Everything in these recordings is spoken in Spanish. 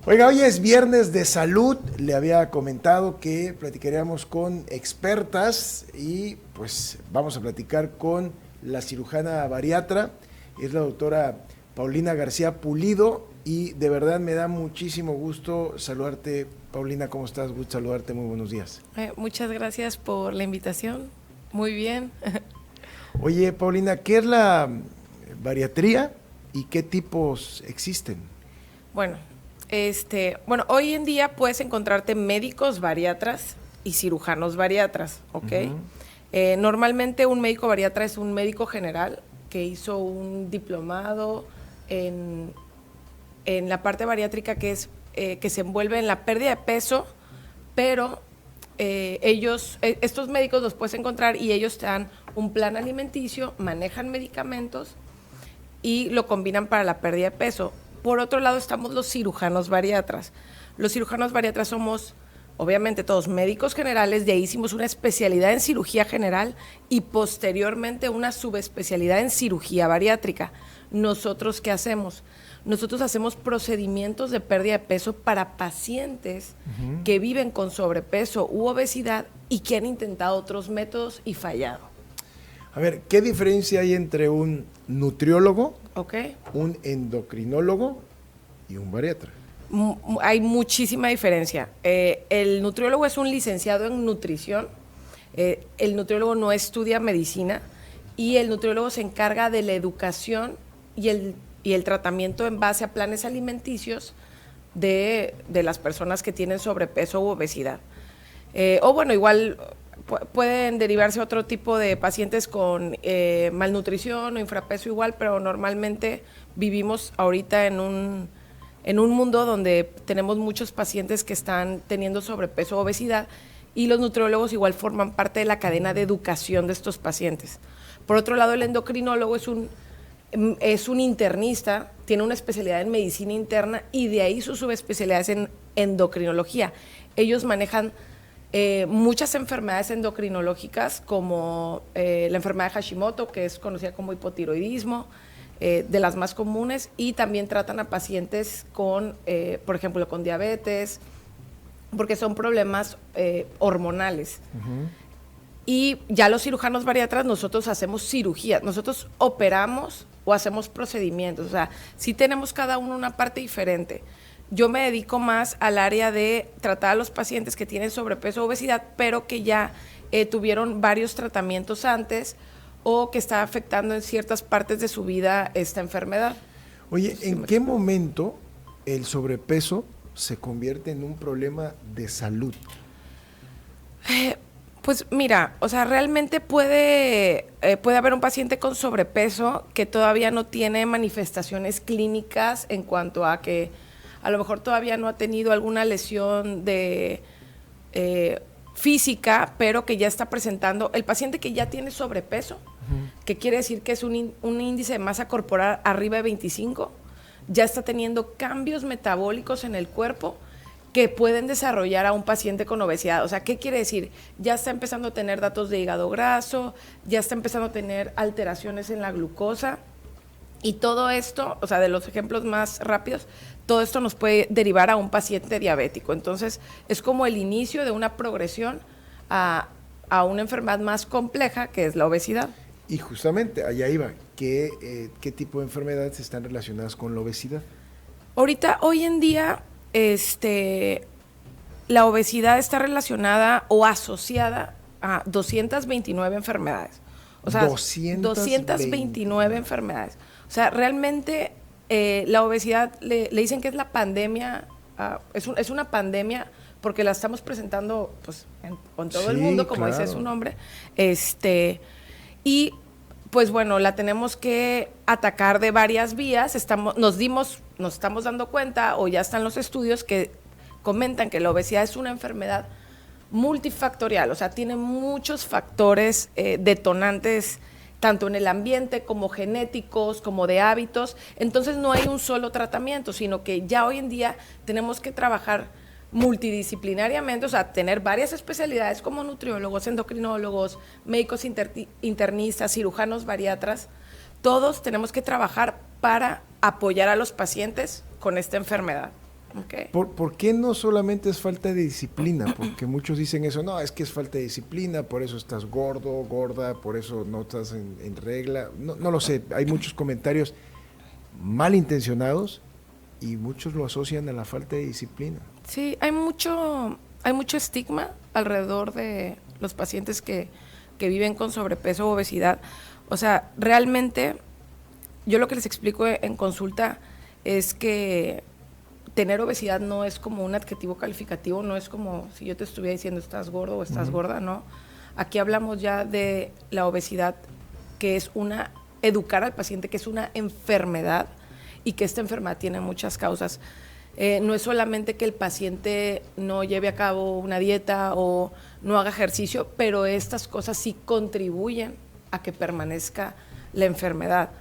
Oiga, hoy es viernes de salud. Le había comentado que platicaríamos con expertas y pues vamos a platicar con la cirujana bariatra. Es la doctora Paulina García Pulido y de verdad me da muchísimo gusto saludarte. Paulina, ¿cómo estás? Gusto saludarte, muy buenos días. Muchas gracias por la invitación. Muy bien. Oye, Paulina, ¿qué es la bariatría y qué tipos existen? Bueno, hoy en día puedes encontrarte médicos bariatras y cirujanos bariatras, ¿ok? Normalmente un médico bariatra es un médico general que hizo un diplomado en la parte bariátrica que se envuelve en la pérdida de peso, pero estos médicos los puedes encontrar y ellos te dan un plan alimenticio, manejan medicamentos y lo combinan para la pérdida de peso. Por otro lado estamos los cirujanos bariatras. Los cirujanos bariatras somos, obviamente, todos médicos generales, de ahí hicimos una especialidad en cirugía general y posteriormente una subespecialidad en cirugía bariátrica. ¿Nosotros qué hacemos? Nosotros hacemos procedimientos de pérdida de peso para pacientes que viven con sobrepeso u obesidad y que han intentado otros métodos y fallado. A ver, ¿qué diferencia hay entre un nutriólogo, un endocrinólogo y un bariatra? Hay muchísima diferencia. El nutriólogo es un licenciado en nutrición, el nutriólogo no estudia medicina y el nutriólogo se encarga de la educación y el tratamiento en base a planes alimenticios de las personas que tienen sobrepeso u obesidad. Igual pueden derivarse otro tipo de pacientes con malnutrición o infrapeso igual, pero normalmente vivimos ahorita en un mundo donde tenemos muchos pacientes que están teniendo sobrepeso o obesidad y los nutriólogos igual forman parte de la cadena de educación de estos pacientes. Por otro lado, el endocrinólogo es un internista, tiene una especialidad en medicina interna y de ahí sus subespecialidades en endocrinología. Ellos manejan muchas enfermedades endocrinológicas como la enfermedad de Hashimoto, que es conocida como hipotiroidismo, de las más comunes, y también tratan a pacientes con, por ejemplo, con diabetes, porque son problemas hormonales. Y ya los cirujanos bariatras, nosotros hacemos cirugía, nosotros operamos o hacemos procedimientos, o sea, sí tenemos cada uno una parte diferente. Yo me dedico más al área de tratar a los pacientes que tienen sobrepeso o obesidad, pero que ya tuvieron varios tratamientos antes o que está afectando en ciertas partes de su vida esta enfermedad. Oye, ¿en qué momento el sobrepeso se convierte en un problema de salud? Pues mira, o sea, realmente puede haber un paciente con sobrepeso que todavía no tiene manifestaciones clínicas en cuanto a que a lo mejor todavía no ha tenido alguna lesión física, pero que ya está presentando, el paciente que ya tiene sobrepeso, que quiere decir que es un índice de masa corporal arriba de 25, ya está teniendo cambios metabólicos en el cuerpo que pueden desarrollar a un paciente con obesidad. O sea, ¿qué quiere decir? Ya está empezando a tener datos de hígado graso, ya está empezando a tener alteraciones en la glucosa, y todo esto, o sea, de los ejemplos más rápidos, todo esto nos puede derivar a un paciente diabético. Entonces, es como el inicio de una progresión a una enfermedad más compleja, que es la obesidad. Y justamente allá iba, ¿qué tipo de enfermedades están relacionadas con la obesidad? Hoy en día, la obesidad está relacionada o asociada a 229 enfermedades. O sea, 229 enfermedades. O sea, realmente la obesidad le dicen que es la pandemia, es una pandemia porque la estamos presentando pues con todo el mundo, como dice su nombre. Y pues bueno, la tenemos que atacar de varias vías. Nos estamos dando cuenta, o ya están los estudios que comentan que la obesidad es una enfermedad multifactorial, o sea, tiene muchos factores detonantes, tanto en el ambiente como genéticos, como de hábitos. Entonces no hay un solo tratamiento, sino que ya hoy en día tenemos que trabajar multidisciplinariamente, o sea, tener varias especialidades como nutriólogos, endocrinólogos, médicos internistas, cirujanos bariatras. Todos tenemos que trabajar para apoyar a los pacientes con esta enfermedad. Okay. ¿Por qué no solamente es falta de disciplina? Porque muchos dicen eso, no, es que es falta de disciplina, por eso estás gordo, gorda, por eso no estás en regla. No lo sé, hay muchos comentarios malintencionados y muchos lo asocian a la falta de disciplina. Sí, hay mucho estigma alrededor de los pacientes que viven con sobrepeso o obesidad. O sea, realmente yo lo que les explico en consulta es que tener obesidad no es como un adjetivo calificativo, no es como si yo te estuviera diciendo estás gordo o estás gorda, no. Aquí hablamos ya de la obesidad, que es educar al paciente que es una enfermedad y que esta enfermedad tiene muchas causas. No es solamente que el paciente no lleve a cabo una dieta o no haga ejercicio, pero estas cosas sí contribuyen a que permanezca la enfermedad.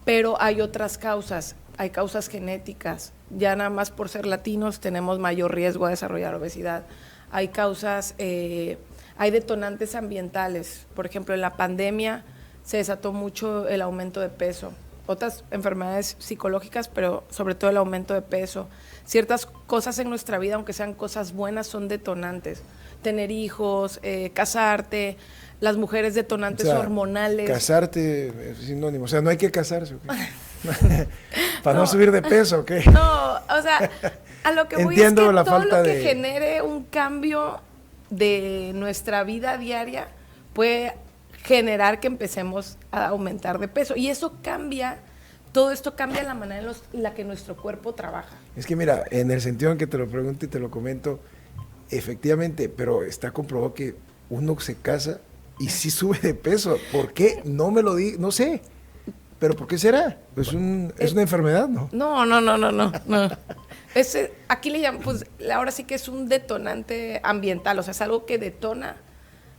Pero hay otras causas, hay causas genéticas. Ya nada más por ser latinos tenemos mayor riesgo a desarrollar obesidad. Hay causas, hay detonantes ambientales. Por ejemplo, en la pandemia se desató mucho el aumento de peso. Otras enfermedades psicológicas, pero sobre todo el aumento de peso. Ciertas cosas en nuestra vida, aunque sean cosas buenas, son detonantes. Tener hijos, casarte, las mujeres detonantes hormonales. Casarte es sinónimo, o sea, no hay que casarse, ¿ok? Para no subir de peso, ¿ok? No, o sea, a lo que voy Entiendo es que la todo falta lo que de... genere un cambio de nuestra vida diaria puede generar que empecemos a aumentar de peso. Y eso cambia, todo esto cambia la manera en la que nuestro cuerpo trabaja. Es que mira, en el sentido en que te lo pregunto y te lo comento, efectivamente, pero está comprobado que uno se casa y sí sube de peso. ¿Por qué? No me lo di, no sé. ¿Pero por qué será? Es una enfermedad, ¿no? No. Aquí le llaman, pues ahora sí que es un detonante ambiental, o sea, es algo que detona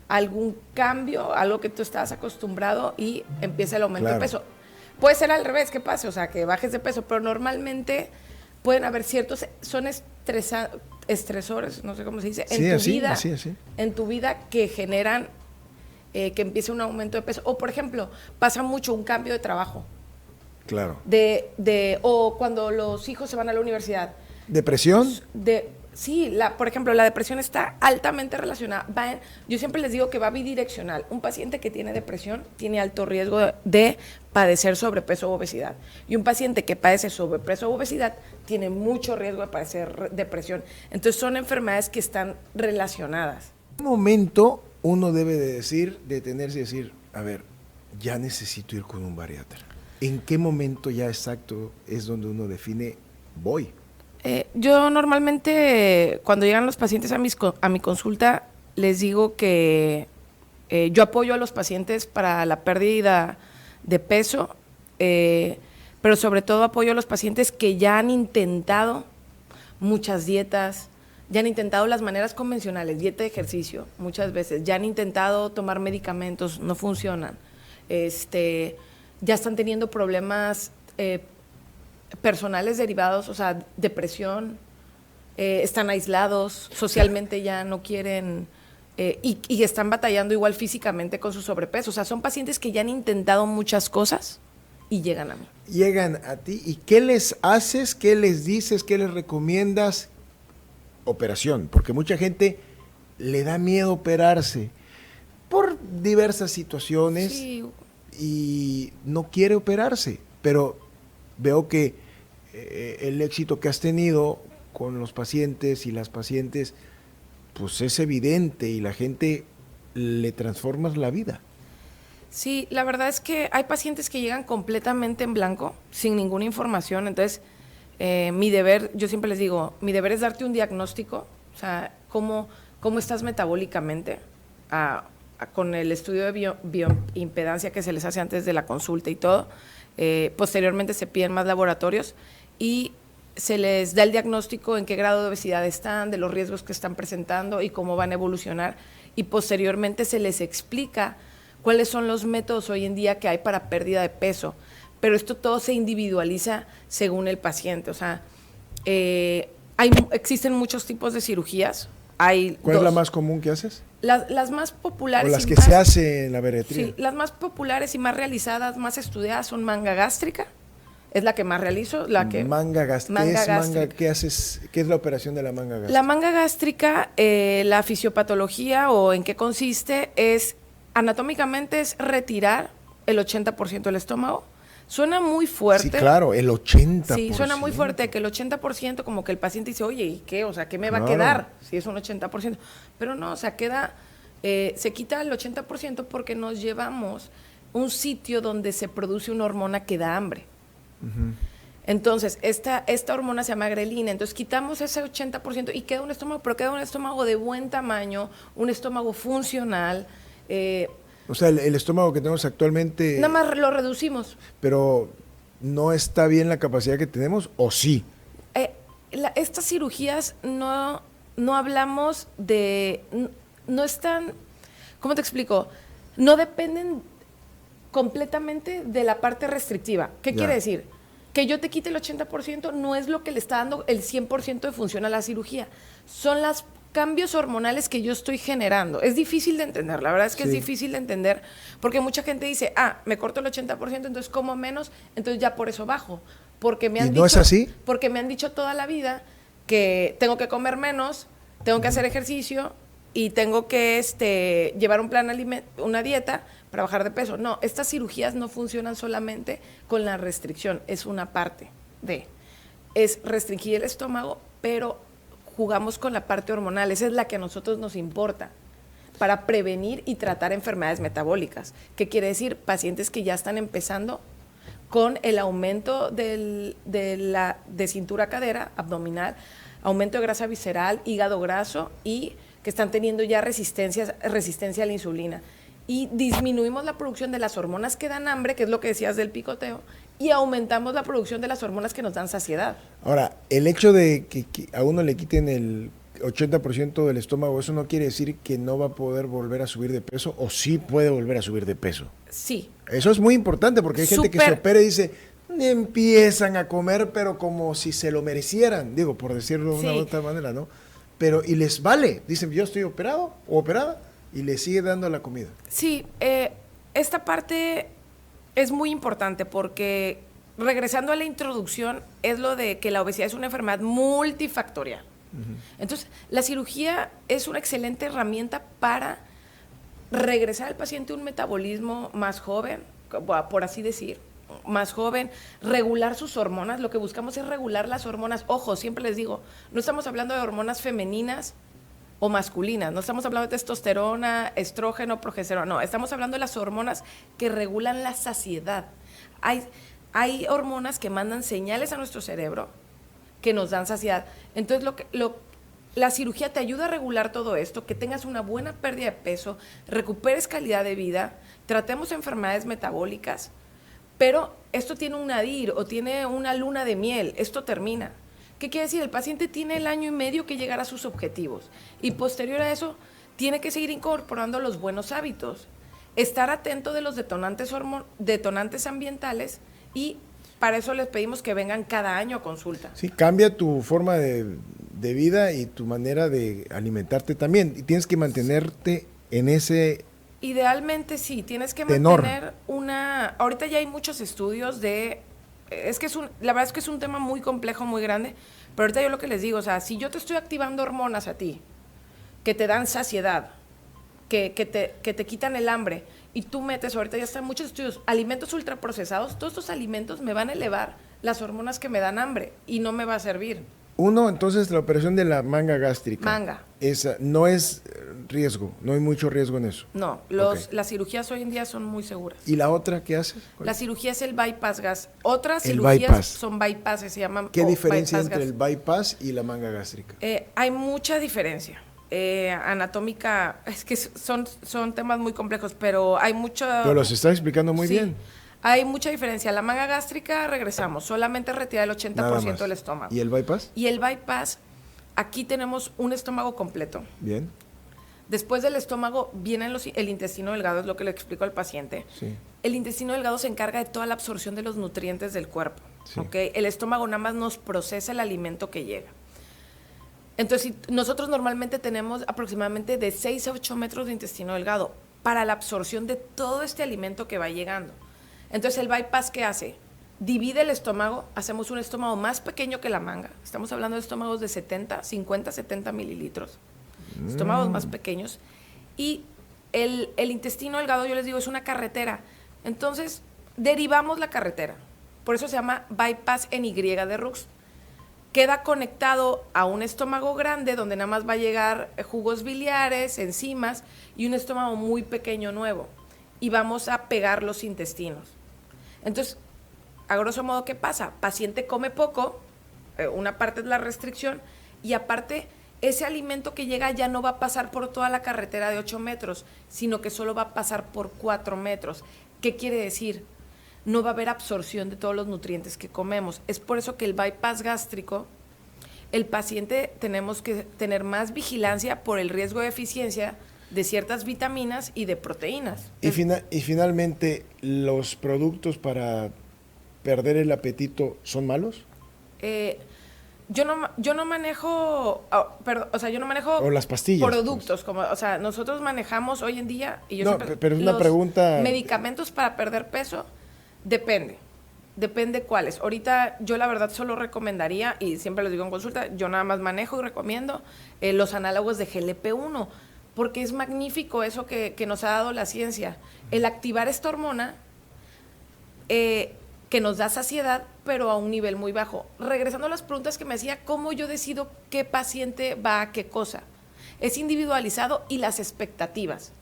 algún cambio, algo que tú estabas acostumbrado y empieza el aumento de peso. Puede ser al revés, que pase, o sea, que bajes de peso, pero normalmente pueden haber ciertos, son estresores, no sé cómo se dice, en tu vida que generan que empiece un aumento de peso. O, por ejemplo, pasa mucho un cambio de trabajo. Claro. O cuando los hijos se van a la universidad. ¿Depresión? Sí, por ejemplo, la depresión está altamente relacionada. Yo siempre les digo que va bidireccional. Un paciente que tiene depresión tiene alto riesgo de padecer sobrepeso o obesidad. Y un paciente que padece sobrepeso o obesidad tiene mucho riesgo de padecer depresión. Entonces, son enfermedades que están relacionadas. ¿En qué momento uno debe de detenerse y decir, a ver, ya necesito ir con un bariatra? ¿En qué momento ya exacto es donde uno define, voy? Yo normalmente, cuando llegan los pacientes a mi consulta, les digo que yo apoyo a los pacientes para la pérdida de peso, pero sobre todo apoyo a los pacientes que ya han intentado muchas dietas, ya han intentado las maneras convencionales, dieta de ejercicio, muchas veces, ya han intentado tomar medicamentos, no funcionan, ya están teniendo problemas personales derivados, o sea, depresión, están aislados, socialmente ya no quieren, y están batallando igual físicamente con su sobrepeso. O sea, son pacientes que ya han intentado muchas cosas y llegan a mí. Llegan a ti, ¿y qué les haces? ¿Qué les dices? ¿Qué les recomiendas? Operación, porque mucha gente le da miedo operarse por diversas situaciones, sí, y no quiere operarse, pero veo que el éxito que has tenido con los pacientes y las pacientes, pues es evidente y la gente le transformas la vida. Sí, la verdad es que hay pacientes que llegan completamente en blanco, sin ninguna información. Entonces, mi deber, yo siempre les digo, mi deber es darte un diagnóstico, o sea, cómo estás metabólicamente, con el estudio de bioimpedancia que se les hace antes de la consulta y todo. Posteriormente se piden más laboratorios y se les da el diagnóstico en qué grado de obesidad están, de los riesgos que están presentando y cómo van a evolucionar, y posteriormente se les explica cuáles son los métodos hoy en día que hay para pérdida de peso, pero esto todo se individualiza según el paciente. O sea, existen muchos tipos de cirugías. ¿Cuál es la más común que haces? Las más populares. O las que se hacen en la bariatría. Sí, las más populares y más realizadas, más estudiadas son manga gástrica, es la que más realizo. Manga gástrica. ¿Qué haces? ¿Qué es la operación de la manga gástrica? La manga gástrica, la fisiopatología o en qué consiste es, anatómicamente es retirar el 80% del estómago. Suena muy fuerte. Sí, claro, el 80%. Sí, suena muy fuerte, que el 80% como que el paciente dice, oye, ¿y qué? O sea, ¿qué me va a quedar si es un 80%? Pero no, o sea, se quita el 80% porque nos llevamos un sitio donde se produce una hormona que da hambre. Uh-huh. Entonces, esta hormona se llama grelina, entonces quitamos ese 80% y queda un estómago, pero queda un estómago de buen tamaño, un estómago funcional. O sea, el estómago que tenemos actualmente... Nada más lo reducimos. Pero, ¿no está bien la capacidad que tenemos o sí? Estas cirugías no hablamos de... No están... ¿Cómo te explico? No dependen completamente de la parte restrictiva. ¿Qué quiere decir? Que yo te quite el 80% no es lo que le está dando el 100% de función a la cirugía. Son los cambios hormonales que yo estoy generando. Es difícil de entender, la verdad es que es difícil de entender, porque mucha gente dice, me corto el 80%, entonces como menos, entonces ya por eso bajo. Porque me han dicho, ¿no es así? Porque me han dicho toda la vida que tengo que comer menos, tengo que hacer ejercicio y tengo que llevar un plan una dieta para bajar de peso. No, estas cirugías no funcionan solamente con la restricción, es una parte es restringir el estómago, pero jugamos con la parte hormonal, esa es la que a nosotros nos importa, para prevenir y tratar enfermedades metabólicas. ¿Qué quiere decir? Pacientes que ya están empezando con el aumento de cintura-cadera, abdominal, aumento de grasa visceral, hígado graso y que están teniendo ya resistencia a la insulina. Y disminuimos la producción de las hormonas que dan hambre, que es lo que decías del picoteo, y aumentamos la producción de las hormonas que nos dan saciedad. Ahora, el hecho de que a uno le quiten el 80% del estómago, ¿eso no quiere decir que no va a poder volver a subir de peso o sí puede volver a subir de peso? Sí. Eso es muy importante porque hay gente que se opera y dice, empiezan a comer pero como si se lo merecieran, digo, por decirlo de una u otra manera, ¿no? Pero, y les vale, dicen, yo estoy operado o operada, y le sigue dando la comida. Sí, esta parte es muy importante porque, regresando a la introducción, es lo de que la obesidad es una enfermedad multifactorial. Uh-huh. Entonces, la cirugía es una excelente herramienta para regresar al paciente a un metabolismo más joven, por así decir, más joven, regular sus hormonas. Lo que buscamos es regular las hormonas. Ojo, siempre les digo, no estamos hablando de hormonas femeninas o masculinas, no estamos hablando de testosterona, estrógeno, progesterona, no, estamos hablando de las hormonas que regulan la saciedad. Hay hormonas que mandan señales a nuestro cerebro que nos dan saciedad. Entonces, la cirugía te ayuda a regular todo esto, que tengas una buena pérdida de peso, recuperes calidad de vida, tratemos enfermedades metabólicas, pero esto tiene un nadir o tiene una luna de miel, esto termina. ¿Qué quiere decir? El paciente tiene el 1 año y medio que llegar a sus objetivos y posterior a eso tiene que seguir incorporando los buenos hábitos, estar atento de los detonantes ambientales y para eso les pedimos que vengan cada año a consulta. Sí, cambia tu forma de vida y tu manera de alimentarte también y tienes que mantenerte en ese... Idealmente sí, tienes que tenor. Mantener ahorita ya hay muchos estudios la verdad es que es un tema muy complejo, muy grande, pero ahorita yo lo que les digo, o sea, si yo te estoy activando hormonas a ti, que te dan saciedad, que te quitan el hambre, y tú metes, ahorita ya están muchos estudios, alimentos ultraprocesados, todos estos alimentos me van a elevar las hormonas que me dan hambre, y no me va a servir. Entonces la operación de la manga gástrica. Manga. Esa no es riesgo, no hay mucho riesgo en eso. No, las cirugías hoy en día son muy seguras. ¿Y la otra qué haces? La cirugía es el bypass gas. Otras cirugías son bypasses, se llaman. ¿Qué diferencia entre el bypass y la manga gástrica? Hay mucha diferencia. Anatómica, es que son temas muy complejos, pero hay mucha... Pero los estás explicando muy bien. Hay mucha diferencia. La manga gástrica, regresamos, solamente retira el 80% del estómago. ¿Y el bypass? Y el bypass, aquí tenemos un estómago completo. Bien. Después del estómago viene el intestino delgado, es lo que le explico al paciente. Sí. El intestino delgado se encarga de toda la absorción de los nutrientes del cuerpo. Sí. ¿Okay? El estómago nada más nos procesa el alimento que llega. Entonces, nosotros normalmente tenemos aproximadamente de 6 a 8 metros de intestino delgado para la absorción de todo este alimento que va llegando. Entonces, el bypass, ¿qué hace? divide el estómago, hacemos un estómago más pequeño que la manga. Estamos hablando de estómagos de 50, 70 mililitros. Estómagos más pequeños. Y el intestino delgado, yo les digo, es una carretera. Entonces, derivamos la carretera. Por eso se llama bypass en Y de Rux. Queda conectado a un estómago grande donde nada más va a llegar jugos biliares, enzimas y un estómago muy pequeño nuevo. Y vamos a pegar los intestinos. Entonces, a grosso modo, ¿qué pasa? Paciente come poco, una parte es la restricción, y aparte, ese alimento que llega ya no va a pasar por toda la carretera de 8 metros, sino que solo va a pasar por 4 metros. ¿Qué quiere decir? No va a haber absorción de todos los nutrientes que comemos. Es por eso que el bypass gástrico, el paciente tenemos que tener más vigilancia por el riesgo de deficiencia de ciertas vitaminas y de proteínas. Y finalmente, ¿los productos para perder el apetito son malos? Yo no manejo, yo no manejo o las pastillas, productos, pues. Nosotros manejamos hoy en día, y yo no, siempre, pero es una pregunta. Medicamentos para perder peso, depende cuáles. Ahorita yo la verdad solo recomendaría, y siempre les digo en consulta, yo nada más manejo y recomiendo los análogos de GLP-1, porque es magnífico eso que nos ha dado la ciencia. El activar esta hormona, que nos da saciedad, pero a un nivel muy bajo. Regresando a las preguntas que me hacía, ¿cómo yo decido qué paciente va a qué cosa? Es individualizado y las expectativas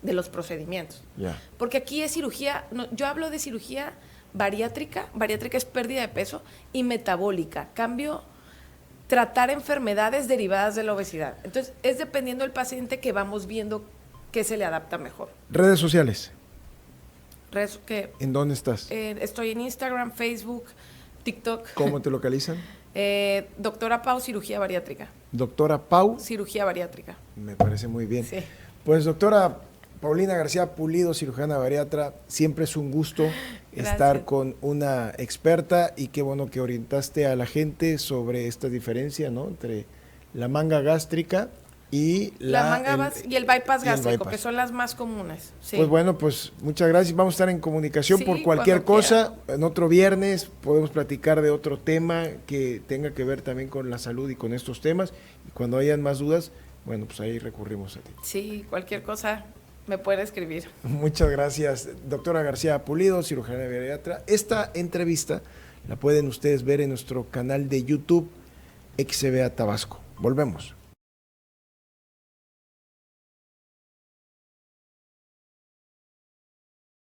de los procedimientos. Yeah. Porque aquí es cirugía, yo hablo de cirugía bariátrica es pérdida de peso, y metabólica, tratar enfermedades derivadas de la obesidad. Entonces, es dependiendo del paciente que vamos viendo qué se le adapta mejor. Redes sociales. ¿En dónde estás? Estoy en Instagram, Facebook, TikTok. ¿Cómo te localizan? Doctora Pau, cirugía bariátrica. Doctora Pau. Cirugía bariátrica. Me parece muy bien. Sí. Pues doctora Paulina García Pulido, cirujana bariatra, siempre es un gusto estar con una experta, y qué bueno que orientaste a la gente sobre esta diferencia, ¿no?, entre la manga gástrica y y el bypass gástrico, que son las más comunes. Sí. Pues bueno, pues muchas gracias. Vamos a estar en comunicación por cualquier cosa. En otro viernes podemos platicar de otro tema que tenga que ver también con la salud y con estos temas. Y cuando hayan más dudas, bueno, pues ahí recurrimos a ti. Sí, cualquier cosa me puede escribir. Muchas gracias, doctora García Pulido, cirujana bariatra. Esta entrevista la pueden ustedes ver en nuestro canal de YouTube, XBA Tabasco. Volvemos.